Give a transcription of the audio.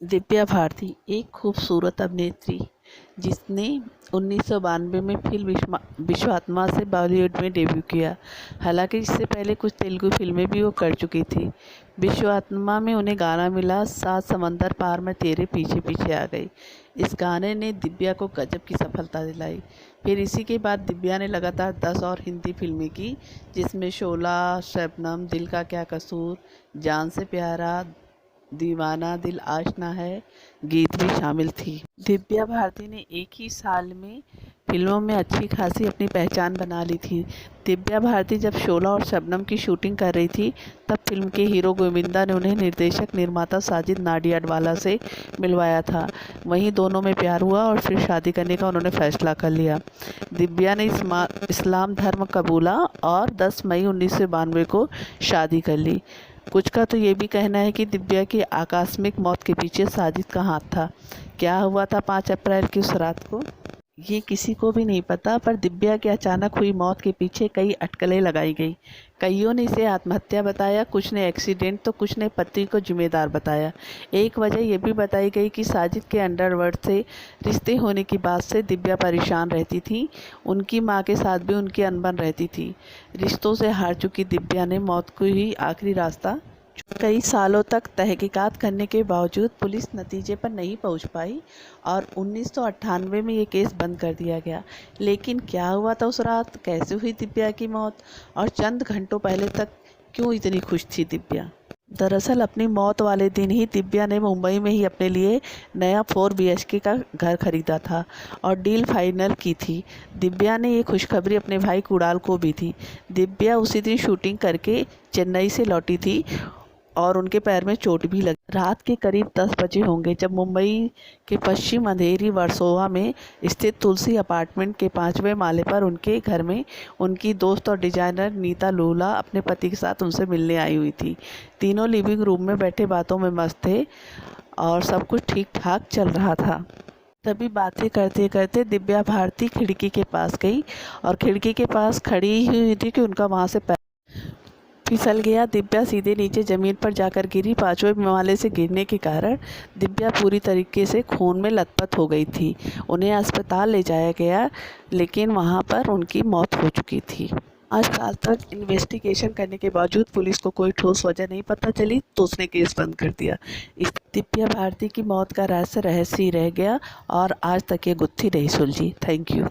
दिव्या भारती एक खूबसूरत अभिनेत्री जिसने 1992 में फिल्म विश्वात्मा से बॉलीवुड में डेब्यू किया। हालांकि इससे पहले कुछ तेलुगु फिल्में भी वो कर चुकी थी। विश्वात्मा में उन्हें गाना मिला, सात समंदर पार मैं तेरे पीछे पीछे आ गई। इस गाने ने दिव्या को गजब की सफलता दिलाई। फिर इसी के बाद दिव्या ने लगातार 10 और हिंदी फिल्में की, जिसमें शोला, शबनम, दिल का क्या कसूर, जान से प्यारा, दीवाना दिल आशना है गीत भी शामिल थी। दिव्या भारती ने एक ही साल में फिल्मों में अच्छी खासी अपनी पहचान बना ली थी। दिव्या भारती जब शोला और शबनम की शूटिंग कर रही थी, तब फिल्म के हीरो गोविंदा ने उन्हें निर्देशक निर्माता साजिद नाडियाडवाला से मिलवाया था। वहीं दोनों में प्यार हुआ और फिर शादी करने का उन्होंने फैसला कर लिया। दिव्या ने इस्लाम धर्म कबूला और 10 मई 1992 को शादी कर ली। कुछ का तो ये भी कहना है कि दिव्या की आकस्मिक मौत के पीछे साजिद का हाथ था। क्या हुआ था 5 अप्रैल की उस रात को, ये किसी को भी नहीं पता, पर दिव्या की अचानक हुई मौत के पीछे कई अटकलें लगाई गई। कईयों ने इसे आत्महत्या बताया, कुछ ने एक्सीडेंट, तो कुछ ने पति को जिम्मेदार बताया। एक वजह यह भी बताई गई कि साजिद के अंडरवर्ल्ड से रिश्ते होने की बात से दिव्या परेशान रहती थी। उनकी मां के साथ भी उनकी अनबन रहती थी। रिश्तों से हार चुकी दिव्या ने मौत को ही आखिरी रास्ता। कई सालों तक तहकीकात करने के बावजूद पुलिस नतीजे पर नहीं पहुंच पाई और 1998 में ये केस बंद कर दिया गया। लेकिन क्या हुआ था उस रात, कैसे हुई दिव्या की मौत और चंद घंटों पहले तक क्यों इतनी खुश थी दिव्या? दरअसल अपनी मौत वाले दिन ही दिव्या ने मुंबई में ही अपने लिए नया 4 BHK का घर खरीदा था और डील फाइनल की थी। दिव्या ने ये खुशखबरी अपने भाई कुणाल को भी दी। दिव्या उसी दिन शूटिंग करके चेन्नई से लौटी थी और उनके पैर में चोट भी लगी। रात के करीब 10 बजे होंगे जब मुंबई के पश्चिम अंधेरी वर्सोवा में स्थित तुलसी अपार्टमेंट के 5वें माले पर उनके घर में उनकी दोस्त और डिजाइनर नीता लूला अपने पति के साथ उनसे मिलने आई हुई थी। तीनों लिविंग रूम में बैठे बातों में मस्त थे और सब कुछ ठीक ठाक चल रहा था। तभी बातें करते करते दिव्या भारती खिड़की के पास गई और खिड़की के पास खड़ी हुई थी कि उनका वहाँ से फिसल गया। दिव्या सीधे नीचे ज़मीन पर जाकर गिरी। 5वें माले से गिरने के कारण दिव्या पूरी तरीके से खून में लथपथ हो गई थी। उन्हें अस्पताल ले जाया गया, लेकिन वहां पर उनकी मौत हो चुकी थी। 5 साल तक इन्वेस्टिगेशन करने के बावजूद पुलिस को कोई ठोस वजह नहीं पता चली, तो उसने केस बंद कर दिया। इस दिव्या भारती की मौत का रहस्य ही रह गया और आज तक ये गुत्थी नहीं सुलझी। Thank you.